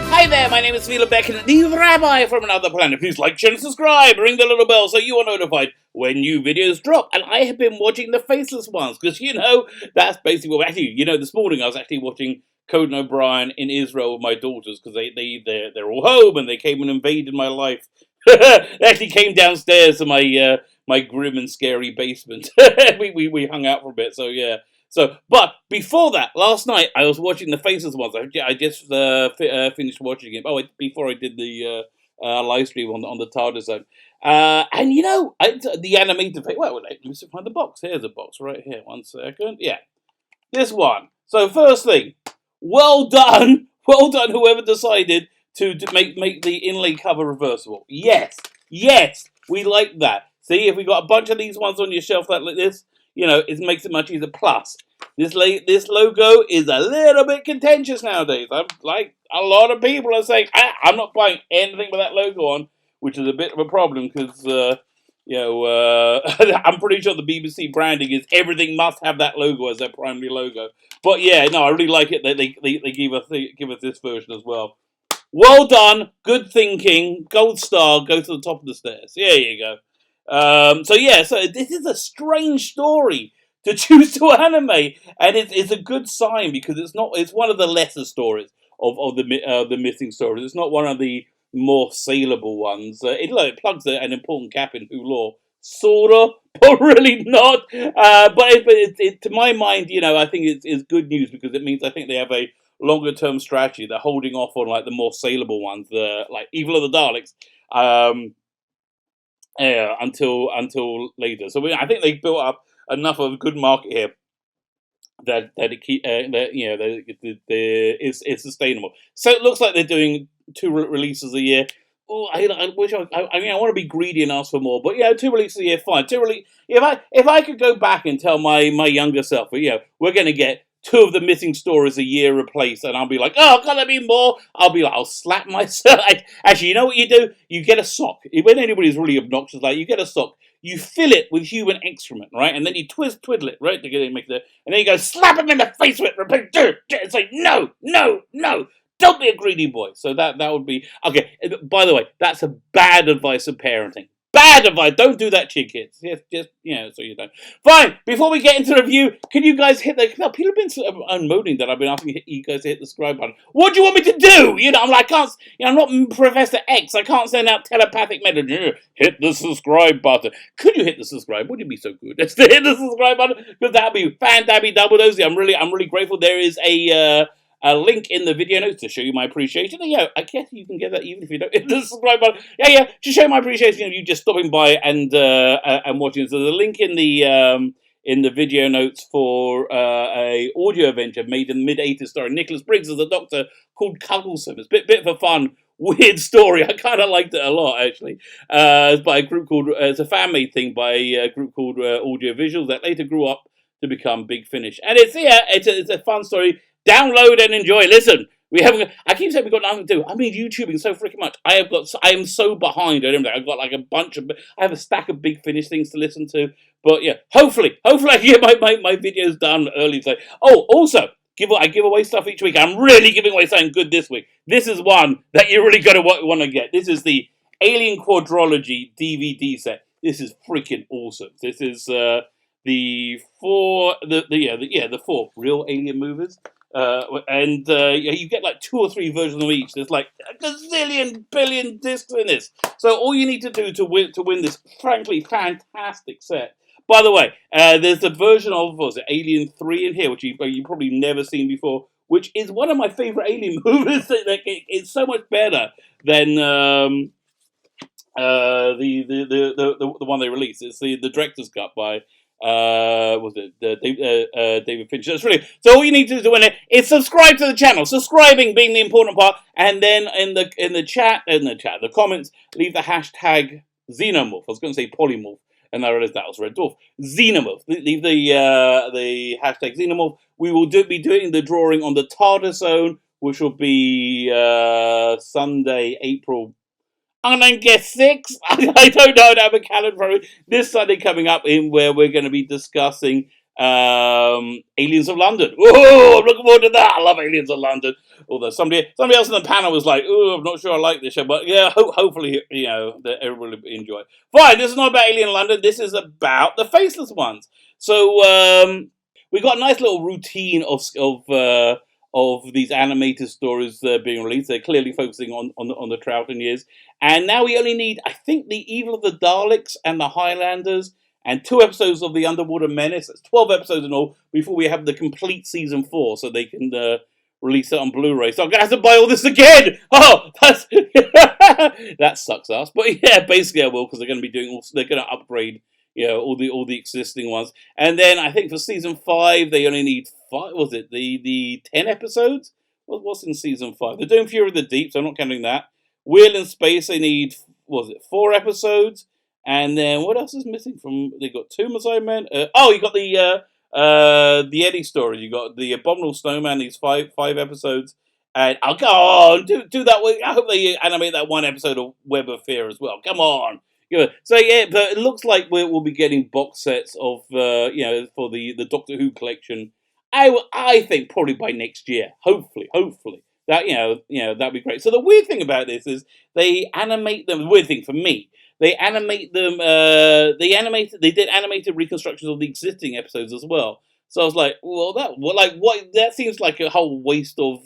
Hi there, my name is Philip Beck, and the Rabbi from another planet. Please like, share, and subscribe. Ring the little bell so you are notified when new videos drop. And I have been watching the Faceless ones, because, that's basically what... Actually, this morning I was actually watching Conan O'Brien in Israel with my daughters, because they're all home, and they came and invaded my life. They actually came downstairs to my grim and scary basement. we hung out for a bit, so yeah. But before that, last night I was watching the Faces ones. I just finished watching it. Oh, before I did the live stream on the TARDIS zone. And the animated face. Well, let me find the box. Here's a box right here. 1 second. Yeah, this one. So first thing, well done, whoever decided to make the inlay cover reversible. Yes, we like that. See, if we got a bunch of these ones on your shelf like this, it makes it much easier. Plus, this logo is a little bit contentious nowadays. I'm like, a lot of people are saying, I'm not buying anything with that logo on, which is a bit of a problem because, I'm pretty sure the BBC branding is everything must have that logo as their primary logo. But yeah, no, I really like it that they give us this version as well. Well done, good thinking, gold star, go to the top of the stairs. There you go. So this is a strange story to choose to animate, and it's a good sign because it's one of the lesser stories of the missing stories. It's not one of the more saleable ones. It plugs an important gap in Who lore, sorta, but really not. But to my mind, I think it's good news because it means I think they have a longer term strategy. They're holding off on like the more saleable ones, like Evil of the Daleks. Until later. So I think they built up enough of a good market here that it's sustainable. So it looks like they're doing 2 releases a year. Oh, I wish I want to be greedy and ask for more, but 2 releases a year, fine. If I could go back and tell my younger self, we're going to get 2 of the missing stories a year replaced, and I'll be like, oh, can there be more? I'll slap myself. Actually, you know what you do? You get a sock. When anybody's really obnoxious, you get a sock. You fill it with human excrement, right? And then you twiddle it, right? To get it, and then you go slap him in the face with it, repeat, and say, no. Don't be a greedy boy. So that would be... Okay, by the way, that's a bad advice of parenting. Bad advice. Don't do that to your kids. Just so you don't. Fine. Before we get into the review, can you guys hit the... No, people have been sort of unmoaning that I've been asking you guys to hit the subscribe button. What do you want me to do? I'm like, I can't... I'm not Professor X. I can't send out telepathic messages. Hit the subscribe button. Could you hit the subscribe? Would you be so good? Let's hit the subscribe button because that'd be fan-dabby-double-dozy. I'm really grateful. There is a link in the video notes to show you my appreciation. And I guess you can get that even if you don't hit the subscribe button. To show my appreciation of you just stopping by and watching. So the link in the video notes for a audio adventure made in the mid-80s starring Nicholas Briggs as a doctor called Cuddlesome. It's a bit of a fun, weird story. I kind of liked it a lot, actually. It's by a group called... it's a fan-made thing by a group called Audio Visuals that later grew up to become Big Finish. And it's a fun story. Download and enjoy. Listen, I keep saying we've got nothing to do. I mean, YouTubing so freaking much. I am so behind on everything. I've got like I have a stack of Big Finish things to listen to. But yeah, hopefully I can get my videos done early today. Oh, also, I give away stuff each week. I'm really giving away something good this week. This is one that you're really going to want to get. This is the Alien Quadrology DVD set. This is freaking awesome. This is the 4 4 real alien movies. You get like 2 or 3 versions of each. There's like a gazillion billion discs in this. So all you need to do to win this frankly fantastic set. By the way, there's a version of Alien 3 in here, which you've probably never seen before, which is one of my favorite Alien movies. It's so much better than the one they released. It's the director's cut by David Fincher. That's really so. All you need to do is subscribe to the channel. Subscribing being the important part, and then in the comments, leave the hashtag Xenomorph. I was going to say polymorph, and I realized that was Red Dwarf. Xenomorph. Leave the hashtag Xenomorph. We will be doing the drawing on the TARDIS zone, which will be Sunday, April. I'm going to guess 6. I don't know. I don't have a calendar for it. This Sunday coming up in where we're going to be discussing Aliens of London. Oh, I'm looking forward to that. I love Aliens of London. Although somebody else in the panel was like, "Oh, I'm not sure I like this show," but yeah, hopefully that everybody will enjoy it. Fine. This is not about Alien London. This is about the Faceless ones. So we got a nice little routine of these animated stories being released. They're clearly focusing on the Troughton years, and now we only need, I think, the Evil of the Daleks and the Highlanders, and 2 episodes of the Underwater Menace. That's 12 episodes in all before we have the complete season 4, so they can release it on Blu-ray. So I'm gonna have to buy all this again. Oh, that's that sucks ass. But yeah, basically I will, because they're gonna be doing. They're gonna upgrade, all the existing ones. And then I think for season 5 they only need 5. Was it the 10 episodes? What's in season 5? They're doing Fury of the Deep, so I'm not counting that. Wheel in Space, they need, was it 4 episodes? And then what else is missing from? They got 2 Messiah Men. You got the Eddie story. You got the Abominable Snowman. These five episodes, and I'll go on do that. I hope they animate that 1 episode of Web of Fear as well. Come on. So yeah, but it looks like we'll be getting box sets of for the Doctor Who collection. I think probably by next year. Hopefully that that'd be great. So the weird thing about this is they animate them. The weird thing for me, they animate them. They did animated reconstructions of the existing episodes as well. So I was like, well, that seems like a whole waste of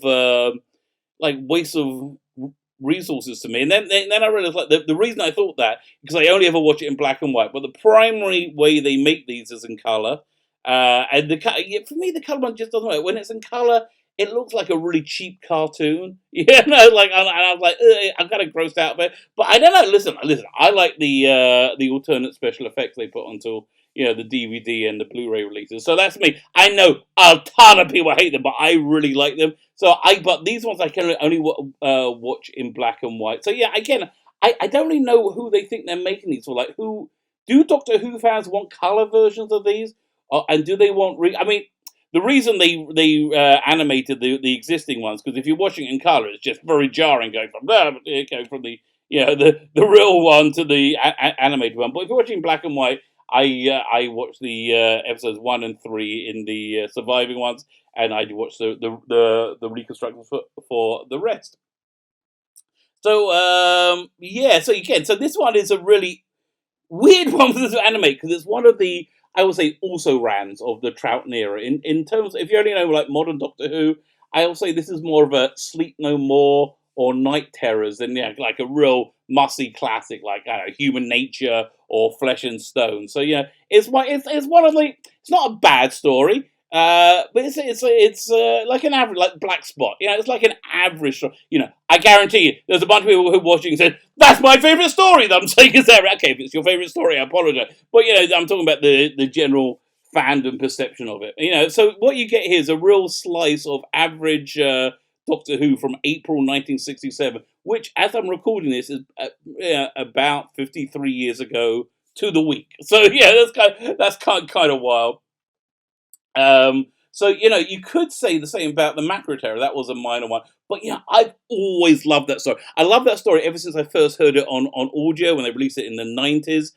resources to me. And then I realized, like, the reason I thought that, because I only ever watch it in black and white, but the primary way they make these is in color. And for me, the color one just doesn't work. When it's in color, it looks like a really cheap cartoon. Like, and I was like, I'm kind of grossed out by it. But I don't know. Listen. I like the alternate special effects they put onto the DVD and the Blu-ray releases. So that's me. I know a ton of people hate them, but I really like them. But these ones I can only watch in black and white. So yeah, again, I don't really know who they think they're making these for. Like, who do Doctor Who fans want color versions of these? And do they want? I mean, the reason they animated the existing ones, because if you're watching it in color, it's just very jarring going from the the real one to the animated one. But if you're watching black and white, I watch the episodes 1 and 3 in the surviving ones, and I watch the reconstructions for the rest. So so this one is a really weird one to animate, because it's one of the, I would say, also rans of the Troughton era. In terms, if you only know like modern Doctor Who, I will say this is more of a Sleep No More or Night Terrors than like a real mussy classic like Human Nature or Flesh and Stone. So yeah, it's one of the. It's not a bad story. But it's like an average, like Black Spot. It's like an average. I guarantee you, there's a bunch of people who are watching and said, "That's my favorite story." That I'm saying is that okay? If it's your favorite story, I apologize. But I'm talking about the general fandom perception of it. So what you get here is a real slice of average Doctor Who from April 1967, which, as I'm recording this, is about 53 years ago to the week. So yeah, that's kind of wild. So you could say the same about the Macro Terror. That was a minor one, but I've always loved that story. I love that story ever since I first heard it on audio when they released it in the 90s.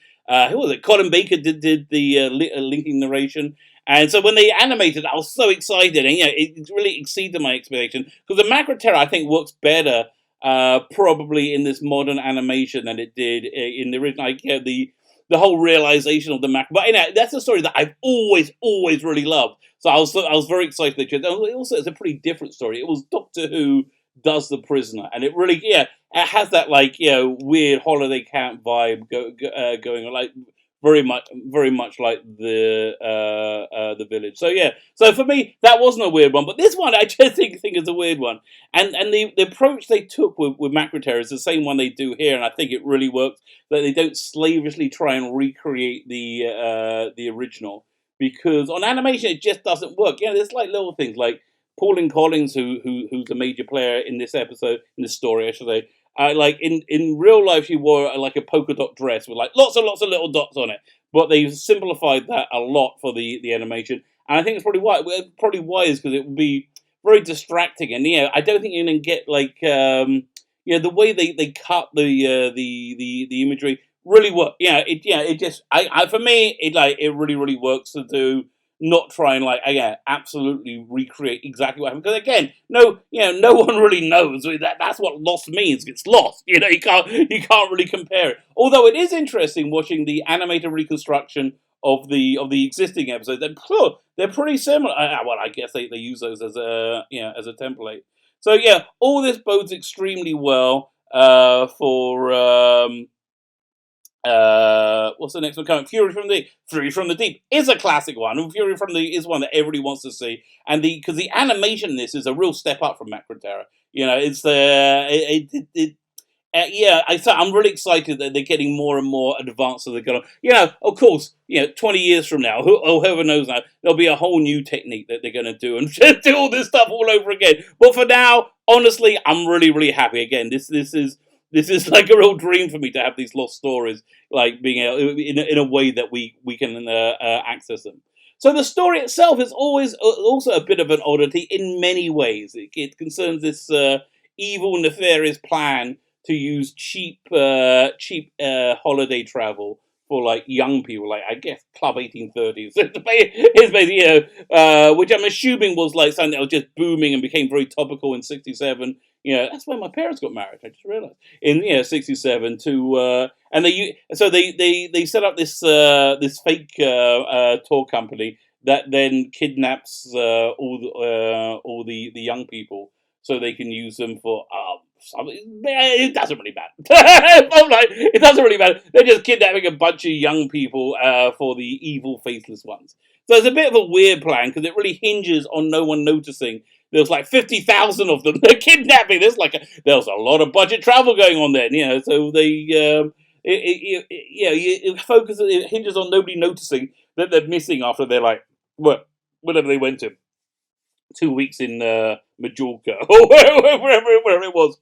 Who was it? Colin Baker did the linking narration, and so when they animated, I was so excited, and it really exceeded my expectation, because the Macro Terror, I think, works better probably in this modern animation than it did in the original. The whole realization of the Mac. But that's a story that I've always really loved. So I was very excited. Also, it's a pretty different story. It was Doctor Who does The Prisoner, and it really it has that weird holiday camp vibe going on, like very much like the Village. So yeah, so for me that wasn't a weird one, but this one I just think is a weird one. And the approach they took with Macro Terror is the same one they do here, and I think it really works. That they don't slavishly try and recreate the original, because on animation it just doesn't work. There's like little things like Pauline Collins, who's a major player in this episode, in this story, I should say. Like in real life, she wore like a polka dot dress with like lots of little dots on it. But they've simplified that a lot for the animation, and I think it's probably wise, because it would be very distracting. And I don't think you're gonna get like the way they cut the imagery really work. It just for me it really works to do not try and absolutely recreate exactly what happened. Because again, no one really knows. That's what lost means. It's lost. You can't really compare it. Although it is interesting watching the animated reconstruction of the existing episodes. They're pretty similar. Well, I guess they use those as a template. So yeah, all this bodes extremely well for what's the next one coming? Fury from the Deep is a classic one. And Fury from the is one that everybody wants to see, and because the animation in this is a real step up from Macroterra. It's I'm really excited that they're getting more and more advanced as they go on. Of course, 20 years from now, whoever knows now, there'll be a whole new technique that they're going to do and do all this stuff all over again. But for now, honestly, I'm really, really happy. Again, this is like a real dream for me to have these lost stories, like being able, in a way that we can access them. So the story itself is always also a bit of an oddity in many ways. It concerns this evil, nefarious plan to use cheap holiday travel for like young people, like I guess Club 1830s. It's basically, which I'm assuming was like something that was just booming and became very topical in '67. That's when my parents got married. I just realized in '67 to and they set up this fake tour company that then kidnaps all the young people so they can use them for it doesn't really matter. It doesn't really matter. They're just kidnapping a bunch of young people for the evil faceless ones. So it's a bit of a weird plan because it really hinges on no one noticing. There's like 50,000 of them. They're kidnapping. There's a lot of budget travel going on there. So they it hinges on nobody noticing that they're missing after they're like whatever they went to 2 weeks in Majorca or wherever it was.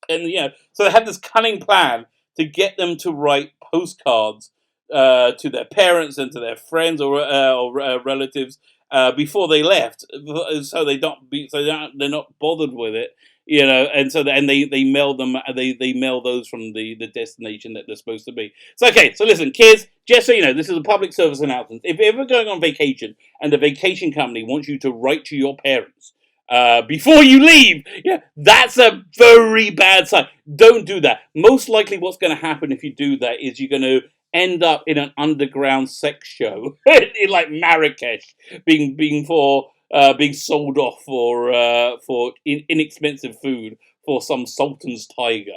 And so they had this cunning plan to get them to write postcards to their parents and to their friends or relatives before they left, so they're not bothered with it, and they mail them. They mail those from the destination that they're supposed to be. So okay, so listen, kids, just so you know, this is a public service announcement. If you're ever going on vacation and the vacation company wants you to write to your parents before you leave, that's a very bad sign. Don't do that. Most likely what's going to happen if you do that is you're going to end up in an underground sex show in like Marrakesh, being sold off for inexpensive food for some sultan's tiger.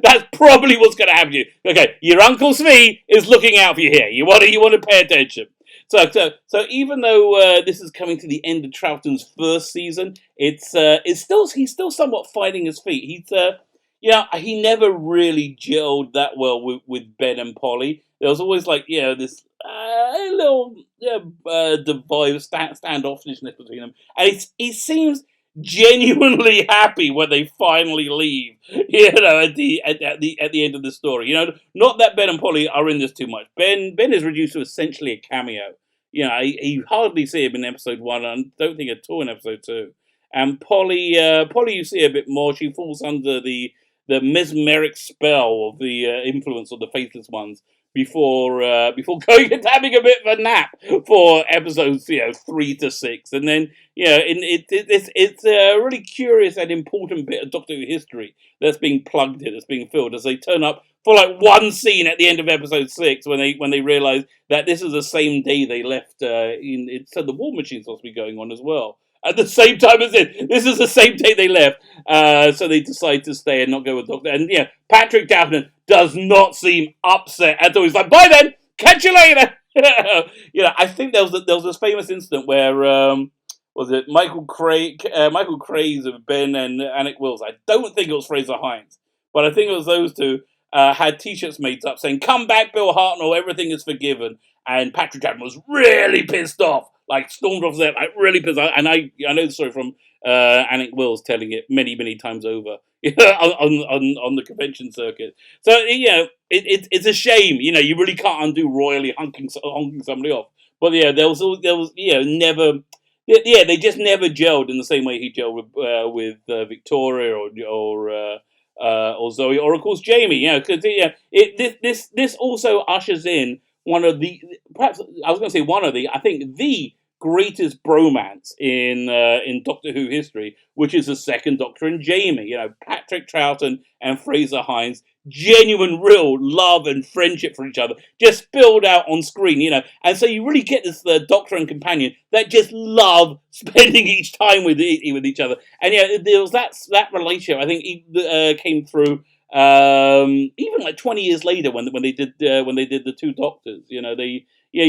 That's probably what's going to happen to you. Okay, your Uncle Smee is looking out for you here. You want to pay attention. So even though this is coming to the end of Troughton's first season, he's still somewhat finding his feet. He never really gelled that well with Ben and Polly. There was always this little standoffishness between them, and he seems genuinely happy when they finally leave. At the end of the story. Not that Ben and Polly are in this too much. Ben is reduced to essentially a cameo. You hardly see him in episode 1, and don't think at all in episode 2. And Polly you see a bit more. She falls under the mesmeric spell of the influence of the faithless ones before going and having a bit of a nap for episodes 3 to 6, and then it's a really curious and important bit of Doctor Who history that's being plugged in, that's being filled as they turn up for like one scene at the end of episode 6 when they realise that this is the same day they left. So the War Machine's supposed to be going on as well. At the same time as it. This is the same day they left. So they decide to stay and not go with Doctor. And Patrick Daphne does not seem upset at all. He's like, bye then, catch you later. I think there was this famous incident where was it Michael Craze of Ben and Anik Wills. I don't think it was Fraser Hines, but I think it was those two. Had t-shirts made up saying, come back Bill Hartnell, everything is forgiven. And Patrick Daphne was really pissed off. Like stormed off there, like really pissed off. And I know the story from Anik Wills telling it many, many times over on the convention circuit. So it's a shame. You really can't undo royally honking somebody off. But there was never. They just never gelled in the same way he gelled with Victoria or Zoe or of course Jamie. Because this also ushers in one of the, perhaps I was going to say one of the, I think the greatest bromance in Doctor Who history, which is the second Doctor and Jamie. You know, Patrick Troughton and Fraser Hines, genuine, real love and friendship for each other, just spilled out on screen. You know, and so you really get this Doctor and companion that just love spending each time with each other. And yeah, there was that relationship. I think came through even like 20 years later when they did the two Doctors. You know, they yeah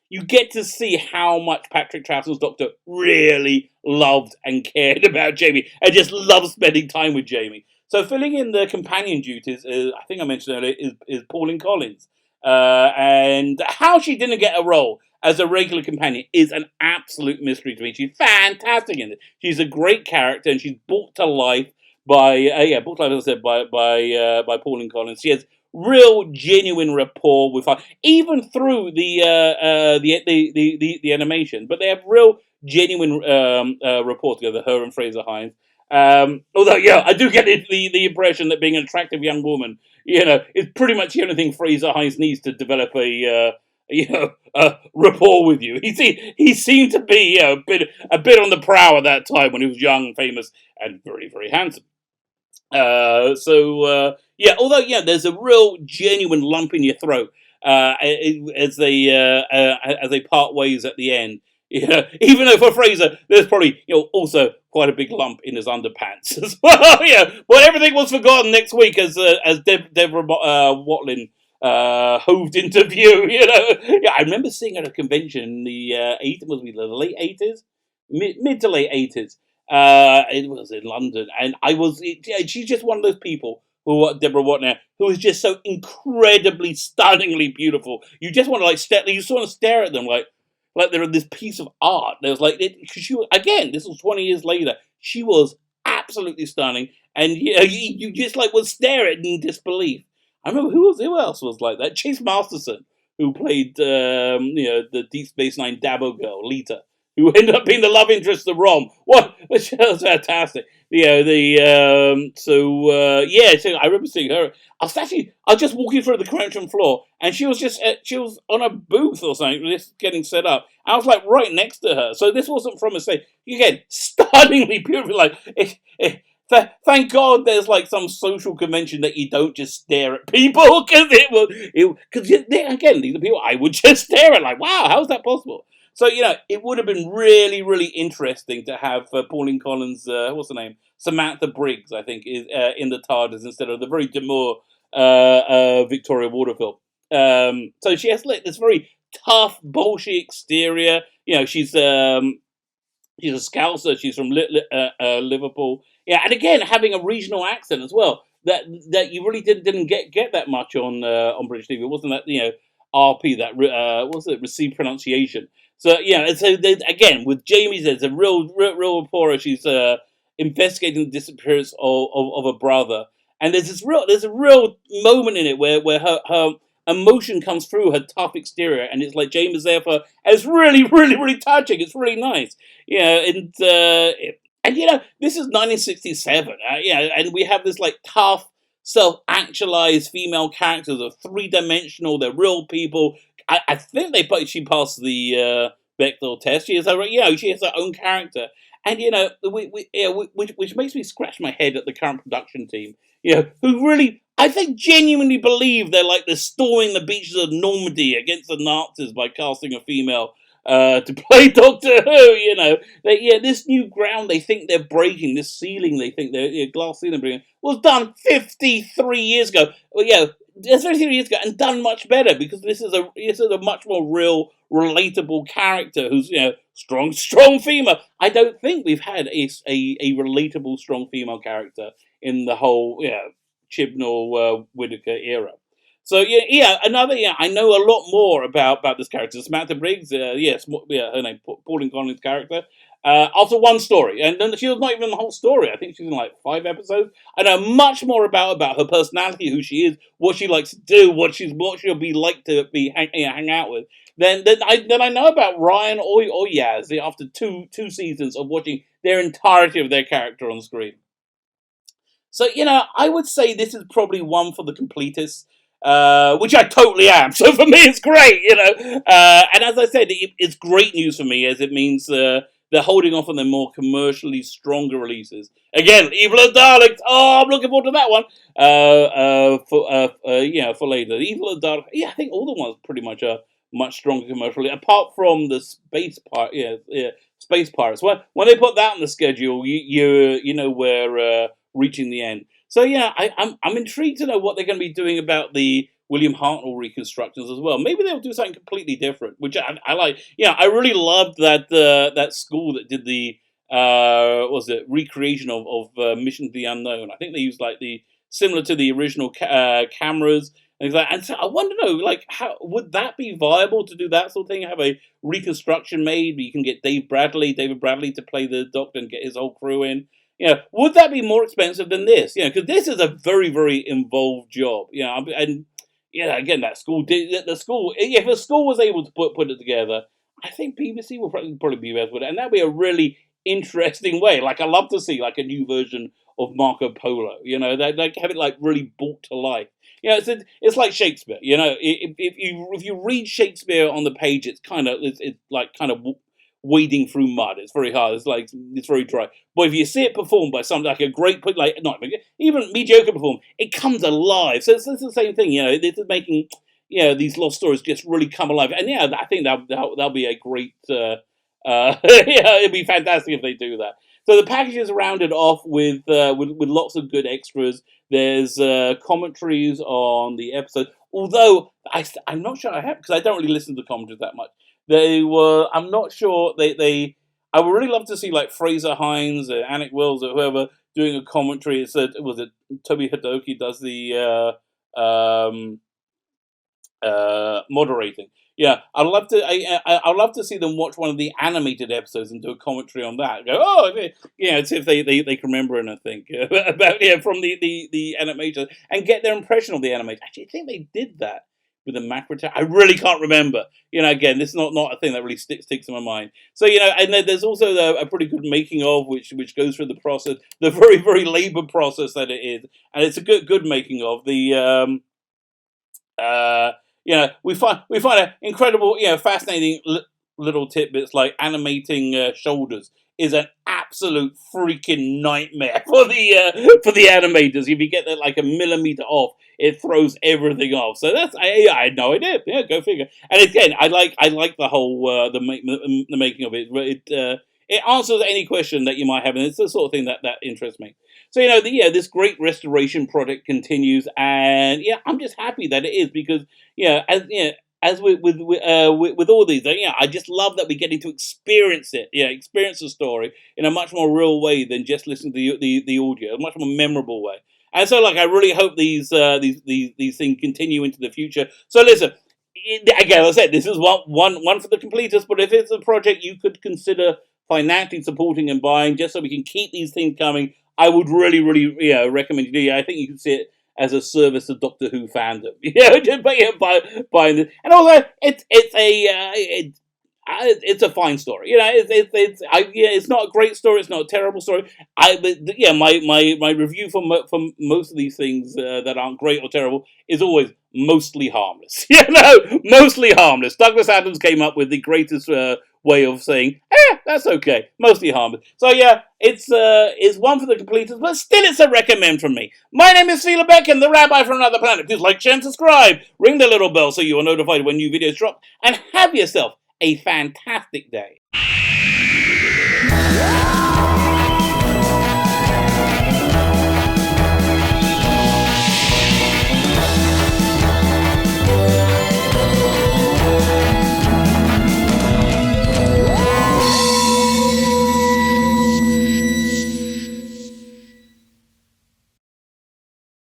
you get to see how much Patrick Troughton's Doctor really loved and cared about Jamie, and just loved spending time with Jamie. So filling in the companion duties, I think I mentioned earlier, is Pauline Collins. And how she didn't get a role as a regular companion is an absolute mystery to me. She's fantastic in it. She's a great character, and she's brought to life brought to life, as I said, by Pauline Collins. She has real, genuine rapport with her, even through the animation. But they have real, genuine rapport together. Her and Fraser Hines. Although, yeah, I do get the impression that being an attractive young woman, you know, is pretty much the only thing Fraser Hines needs to develop a rapport with you. He seemed to be, you know, a bit on the prowl at that time when he was young, famous, and very, very handsome. Yeah, although yeah, there's a real genuine lump in your throat as they part ways at the end. Yeah, even though for Fraser, there's probably also quite a big lump in his underpants as well. Yeah, but everything was forgotten next week as Deborah Watlin hoved into view. You know, yeah, I remember seeing her at a convention in the the late 80s, mid to late 80s. It was in London, and she's just one of those people Deborah Watner, who is just so incredibly, stunningly beautiful. You just want to you just want to stare at them like they're this piece of art. There was because again, this was 20 years later. She was absolutely stunning, and you just would stare at it in disbelief. I remember who else was like that? Chase Masterson, who played the Deep Space Nine Dabo girl, Lita, who ended up being the love interest of Rom. What? Which was fantastic. So I remember seeing her. I was just walking through the convention floor, and she was on a booth or something, just getting set up. I was right next to her. So this wasn't from a stage. Again, stunningly beautiful. Thank God there's some social convention that you don't just stare at people, because again, these are people I would just stare at wow, how is that possible? So, it would have been really, really interesting to have Pauline Collins, what's her name? Samantha Briggs, I think, is in the TARDIS instead of the very demure Victoria Waterfield. So she has this very tough, bolshy exterior. She's a Scouser. She's from Liverpool. Yeah, and again, having a regional accent as well. That you really didn't get that much on British TV. It wasn't that RP that what's it received pronunciation. So again with Jamie, there's a real rapport. She's investigating the disappearance of a brother, and there's a real moment in it where her emotion comes through her tough exterior, and it's like Jamie's there for. And it's really really really touching. It's really nice, and this is 1967, and we have this tough, self-actualized female characters. Are three-dimensional. They're real people. I think she passed the Bechdel test. She has her own character, and which makes me scratch my head at the current production team. Who really, I think, genuinely believe they're storming the beaches of Normandy against the Nazis by casting a female to play Doctor Who. This new ground they think they're breaking, this ceiling they think they're glass ceiling breaking, was done 53 years ago. Well, that's 53 years ago, and done much better, because this is a much more real, relatable character who's strong female. I don't think we've had a relatable strong female character in the whole Chibnall Whittaker era. So I know a lot more about this character, Samantha Briggs. Her name, Pauline Collins' character. After one story, and then she was not even in the whole story. I think she's in 5 episodes. I know much more about her personality, who she is, what she likes to do, what she'll be like to be hang out with. Then I know about Ryan or Yaz after two seasons of watching their entirety of their character on screen. So I would say this is probably one for the completists. which I totally am. So for me, it's great, you know. And as I said, it's great news for me as it means they're holding off on the more commercially stronger releases. Again, Evil and Daleks. Oh, I'm looking forward to that one. For later, Evil and Daleks. Yeah, I think all the ones pretty much are much stronger commercially, apart from the space part. Yeah, Space Pirates. When they put that on the schedule, you know we're reaching the end. So yeah, I'm intrigued to know what they're going to be doing about the William Hartnell reconstructions as well. Maybe they'll do something completely different, which I like. Yeah, I really loved that school that did the was it recreation of Mission to the Unknown. I think they used like the similar to the original cameras. And so I want to know, like, how would that be viable to do that sort of thing? Have a reconstruction made? You can get David Bradley to play the Doctor and get his whole crew in. You know, would that be more expensive than this? You know, because this is a very, very involved job. You know, and yeah, again, that school did the school. If a school was able to put it together, I think BBC will probably be able to put it, and that'd be a really interesting way. Like, I love to see like a new version of Marco Polo. You know, they like have it like really brought to life. You know, it's like Shakespeare. You know, if you read Shakespeare on the page, it's like kind of wading through mud. It's very hard. It's very dry. But if you see it performed by somebody like a great, like not even mediocre perform, it comes alive. So it's the same thing. You know, this is making these lost stories just really come alive. And yeah, I think that'll be a great. Yeah, it'd be fantastic if they do that. So the package is rounded off with lots of good extras. There's commentaries on the episode. Although I'm not sure I have, because I don't really listen to commentaries that much. I'm not sure I would really love to see like Fraser Hines or Anik Wills or whoever doing a commentary. Was it Toby Hidoki does the moderating. Yeah, I'd love to. I'd love to see them watch one of the animated episodes and do a commentary on that. Go, see if they can remember anything about from the animation and get their impression of the animation. Actually, I think they did that with the macro. I really can't remember. You know, again, this is not a thing that really sticks in my mind. So and there's also a pretty good making of which goes through the process, the very very labor process that it is, and it's a good making of the. We find an incredible, fascinating little tidbits like animating shoulders is an absolute freaking nightmare for the animators. If you get that like a millimeter off, it throws everything off. So I had no idea. Yeah, go figure. And again, I like the whole the making of it. It answers any question that you might have, and it's the sort of thing that interests me. So this great restoration project continues, and I'm just happy that it is because as with all these, I just love that we're getting to experience it, experience the story in a much more real way than just listening to the audio, a much more memorable way. And so, I really hope these things continue into the future. So listen. Again, as I said, this is one for the completists, but if it's a project you could consider financially supporting and buying, just so we can keep these things coming, I would really, really, recommend you do. I think you can see it as a service to Doctor Who fandom. Just buying this, and also it's a fine story. It's not a great story. It's not a terrible story. My review for most of these things that aren't great or terrible is always mostly harmless. Mostly harmless. Douglas Adams came up with the greatest way of saying, that's okay, mostly harmless. So it's one for the completists, but still it's a recommend from me. My name is Sheila Beck, and the Rabbi from Another Planet. Please like, share, and subscribe. Ring the little bell so you are notified when new videos drop, and have yourself a fantastic day.